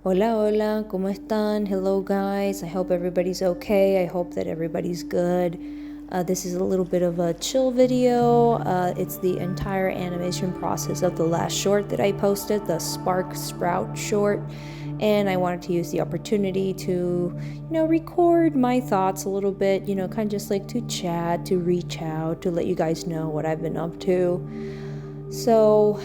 Hola, hola, ¿cómo están? Hello, guys. I hope everybody's okay. I hope that everybody's good. This is a little bit of a chill video. It's the entire animation process of the last short that I posted, the Spark Sprout short. And I wanted to use the opportunity to, record my thoughts a little bit, kind of just like to chat, to reach out, to let you guys know what I've been up to. So,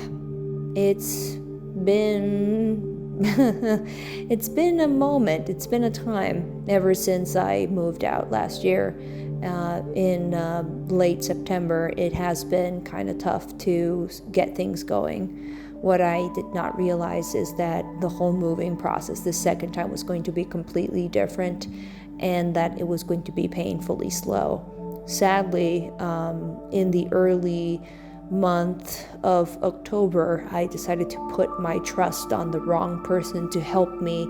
it's been it's been a moment, it's been a time ever since I moved out last year. In late September, it has been kind of tough to get things going. What I did not realize is that the whole moving process this second time was going to be completely different, and that it was going to be painfully slow. Sadly, in the early month of October, I decided to put my trust on the wrong person to help me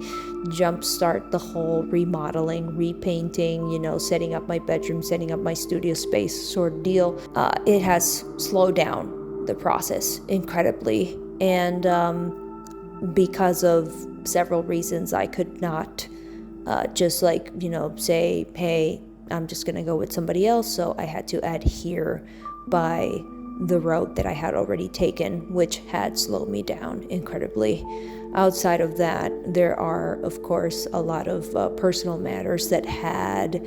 jumpstart the whole remodeling, repainting, setting up my bedroom, setting up my studio space sort of deal. It has slowed down the process incredibly, and because of several reasons, I could not just say, hey, I'm just gonna go with somebody else. So I had to adhere by the road that I had already taken, which had slowed me down incredibly. Outside of that, there are, of course, a lot of personal matters that had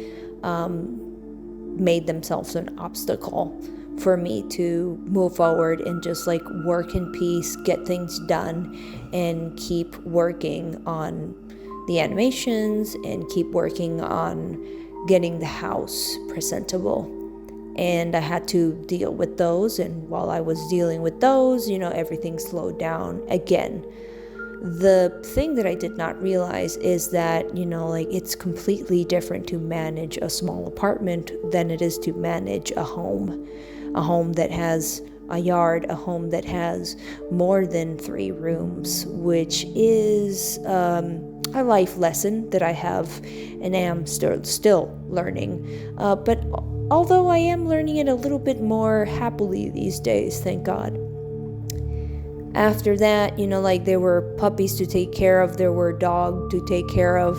made themselves an obstacle for me to move forward and just work in peace, get things done, and keep working on the animations and keep working on getting the house presentable. And I had to deal with those, and while I was dealing with those, everything slowed down again. The thing that I did not realize is that, it's completely different to manage a small apartment than it is to manage a home that has a yard, a home that has more than 3 rooms, which is a life lesson that I have and am still learning. But although I am learning it a little bit more happily these days, thank God. After that, there were puppies to take care of, there were dog to take care of.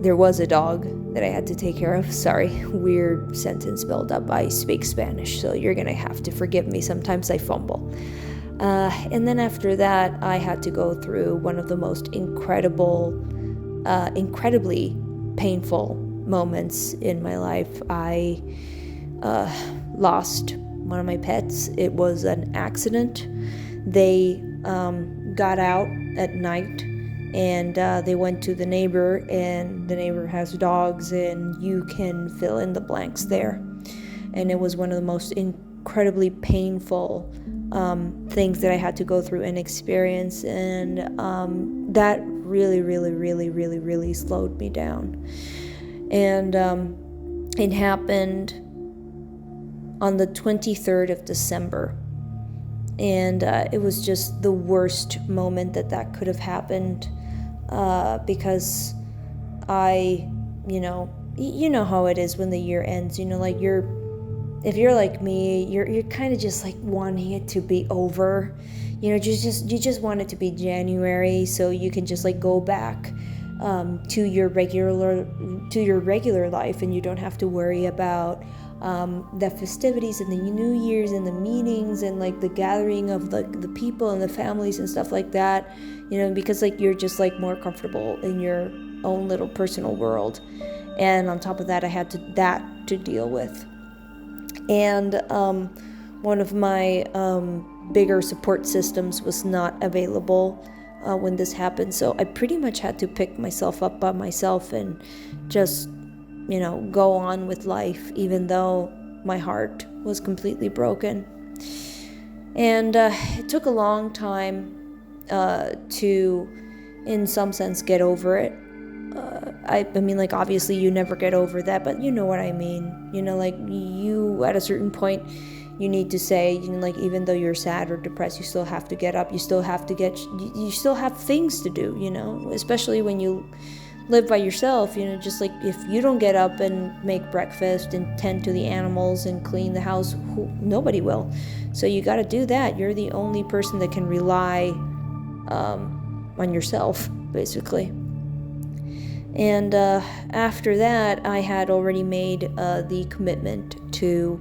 There was a dog that I had to take care of. Sorry, weird sentence build up. I speak Spanish, so you're gonna have to forgive me. Sometimes I fumble. And then after that, I had to go through one of the most incredibly painful moments in my life. I lost one of my pets. It was an accident. They got out at night, and they went to the neighbor, and the neighbor has dogs, and you can fill in the blanks there. And it was one of the most incredibly painful things that I had to go through and experience, and that really slowed me down. And it happened on the 23rd of December. And it was just the worst moment that could have happened, because I, you know how it is when the year ends, if you're like me, you're kind of just wanting it to be over. You just want it to be January so you can just go back to your regular life, and you don't have to worry about the festivities and the New Year's and the meetings and the gathering of the people and the families and stuff like that, because you're just more comfortable in your own little personal world. And on top of that, I had to deal with. And one of my bigger support systems was not available when this happened, so I pretty much had to pick myself up by myself and just go on with life, even though my heart was completely broken. And it took a long time to, in some sense, get over it. I mean, obviously you never get over that, but you know what I mean. You, at a certain point, you need to say, even though you're sad or depressed, you still have to get up. You still have things to do, especially when you live by yourself, if you don't get up and make breakfast and tend to the animals and clean the house, nobody will. So you got to do that. You're the only person that can rely on yourself, basically. And after that, I had already made the commitment to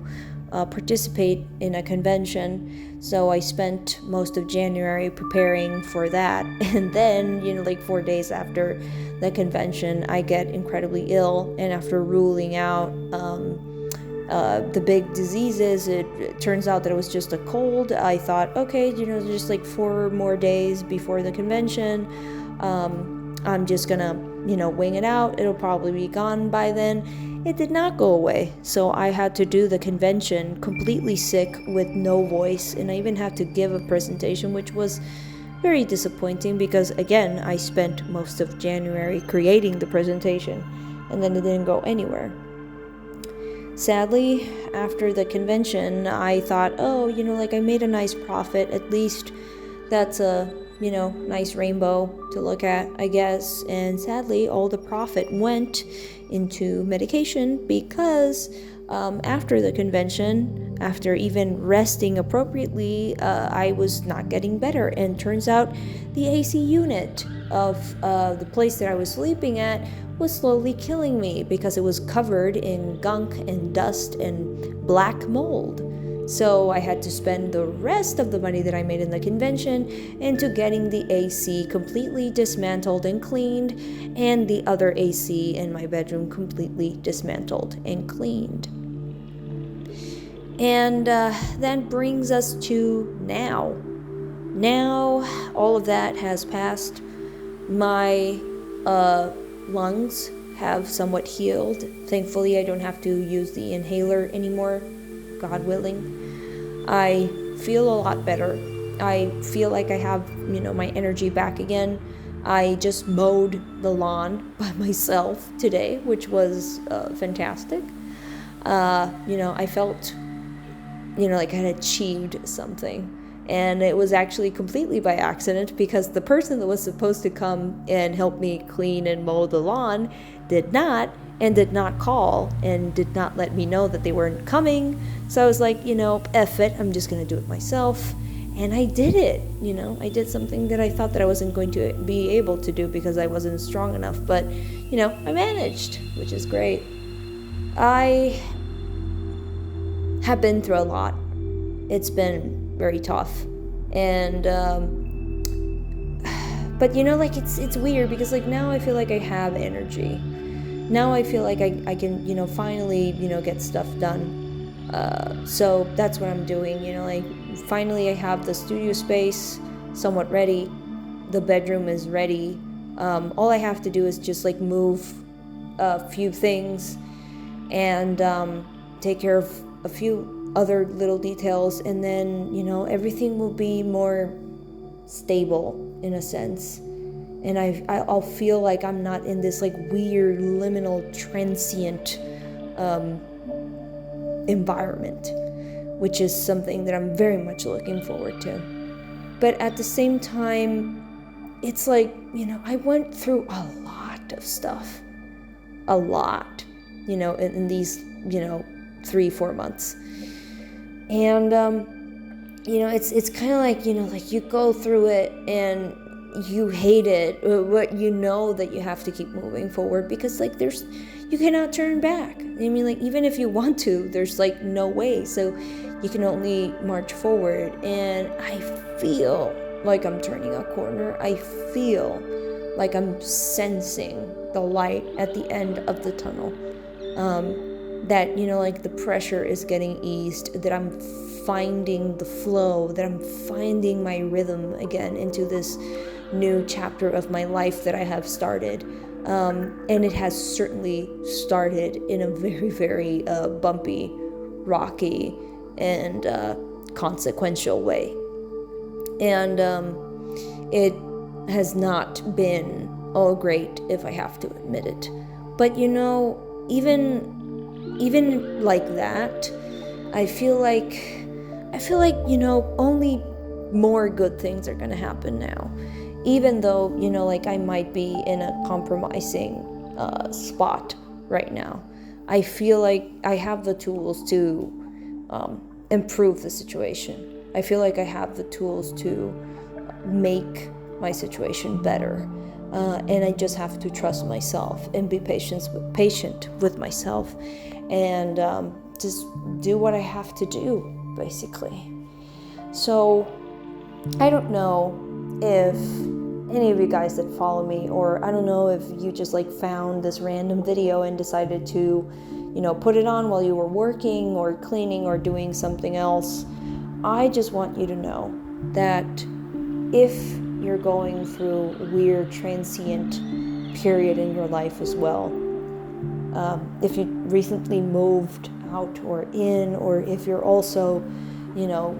participate in a convention. So I spent most of January preparing for that. And then, 4 days after the convention, I get incredibly ill. And after ruling out the big diseases, it turns out that it was just a cold. I thought, okay, just 4 more days before the convention. I'm just gonna, wing it out. It'll probably be gone by then. It did not go away. So I had to do the convention completely sick with no voice. And I even had to give a presentation, which was very disappointing because, again, I spent most of January creating the presentation and then it didn't go anywhere. Sadly, after the convention, I thought, I made a nice profit. At least that's a nice rainbow to look at, I guess. And sadly, all the profit went into medication because after the convention, after even resting appropriately, I was not getting better. And turns out the AC unit of the place that I was sleeping at was slowly killing me because it was covered in gunk and dust and black mold. So I had to spend the rest of the money that I made in the convention into getting the AC completely dismantled and cleaned, and the other AC in my bedroom completely dismantled and cleaned. And that brings us to now. Now all of that has passed. My lungs have somewhat healed. Thankfully, I don't have to use the inhaler anymore, God willing. I feel a lot better. I feel like I have, my energy back again. I just mowed the lawn by myself today, which was fantastic. I felt, like I had achieved something. And it was actually completely by accident because the person that was supposed to come and help me clean and mow the lawn did not call and did not let me know that they weren't coming. So I was like, F it, I'm just going to do it myself. And I did it, I did something that I thought that I wasn't going to be able to do because I wasn't strong enough. But, I managed, which is great. I have been through a lot. It's been very tough. And, but it's weird because now I feel like I have energy. Now I feel like I can, finally, get stuff done. So that's what I'm doing, finally I have the studio space somewhat ready. The bedroom is ready. All I have to do is just move a few things and take care of a few other little details, and then, everything will be more stable in a sense. And I'll feel like I'm not in this weird liminal transient environment, which is something that I'm very much looking forward to. But at the same time, it's I went through a lot of stuff, a lot, in these 3-4 months. And it's kind of you go through it and you hate it, but that you have to keep moving forward because you cannot turn back. Even if you want to, there's no way. So you can only march forward. And I feel like I'm turning a corner. I feel like I'm sensing the light at the end of the tunnel. That the pressure is getting eased, that I'm finding the flow, that I'm finding my rhythm again into this new chapter of my life that I have started. And it has certainly started in a very, very bumpy, rocky, and consequential way. And it has not been all great, if I have to admit it. But even like that, I feel like only more good things are gonna happen now. Even though, I might be in a compromising spot right now. I feel like I have the tools to improve the situation. I feel like I have the tools to make my situation better. And I just have to trust myself and be patient with myself, and just do what I have to do, basically. So I don't know if any of you guys that follow me, or I don't know if you just like found this random video and decided to, put it on while you were working or cleaning or doing something else. I just want you to know that if you're going through a weird transient period in your life as well, if you recently moved out or in, or if you're also,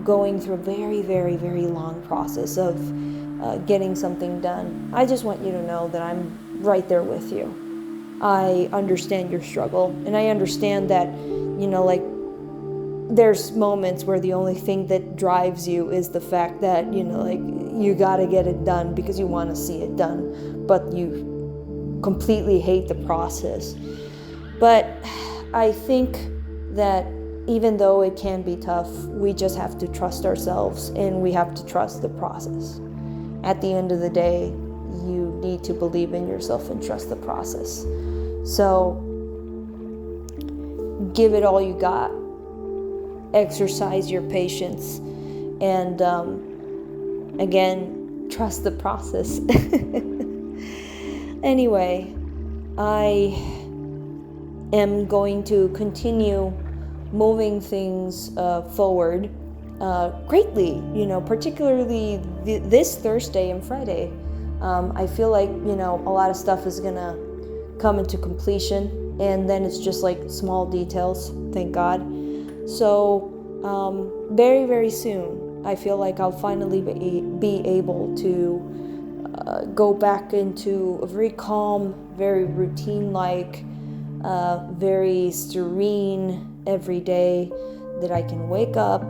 going through a very, very, very long process of getting something done, I just want you to know that I'm right there with you. I understand your struggle, and I understand that, there's moments where the only thing that drives you is the fact that, you gotta get it done because you want to see it done, but you completely hate the process. But I think that even though it can be tough, we just have to trust ourselves, and we have to trust the process. At the end of the day, you need to believe in yourself and trust the process. So give it all you got. Exercise your patience, and again, trust the process. Anyway, I am going to continue moving things forward greatly, particularly this Thursday and Friday. I feel like, a lot of stuff is gonna come into completion, and then it's just like small details, thank God. So very, very soon, I feel like I'll finally be able to go back into a very calm, very routine-like, very serene every day, that I can wake up,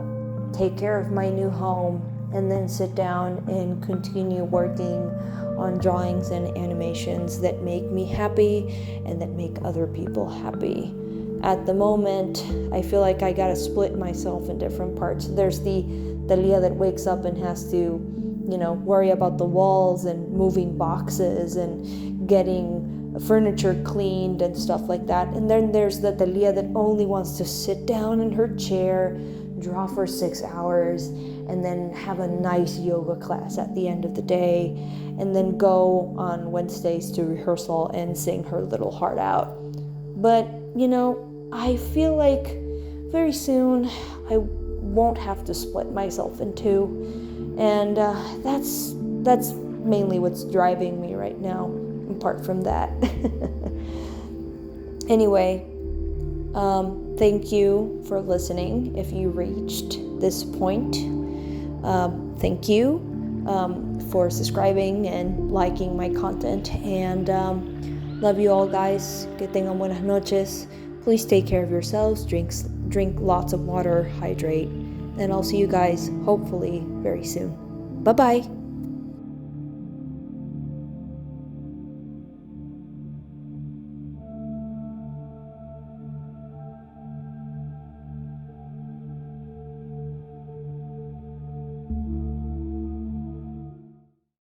take care of my new home, and then sit down and continue working on drawings and animations that make me happy and that make other people happy. At the moment, I feel like I gotta split myself in different parts. There's the Leah that wakes up and has to, worry about the walls and moving boxes and getting furniture cleaned and stuff like that. And then there's the Leah that only wants to sit down in her chair, draw for 6 hours, and then have a nice yoga class at the end of the day, and then go on Wednesdays to rehearsal and sing her little heart out. But, I feel like very soon I won't have to split myself in two, and that's mainly what's driving me right now, apart from that. Anyway, thank you for listening. If you reached this point, thank you for subscribing and liking my content, and love you all, guys. Que tengan buenas noches. Please take care of yourselves, drink lots of water, hydrate, and I'll see you guys hopefully very soon. Bye-bye.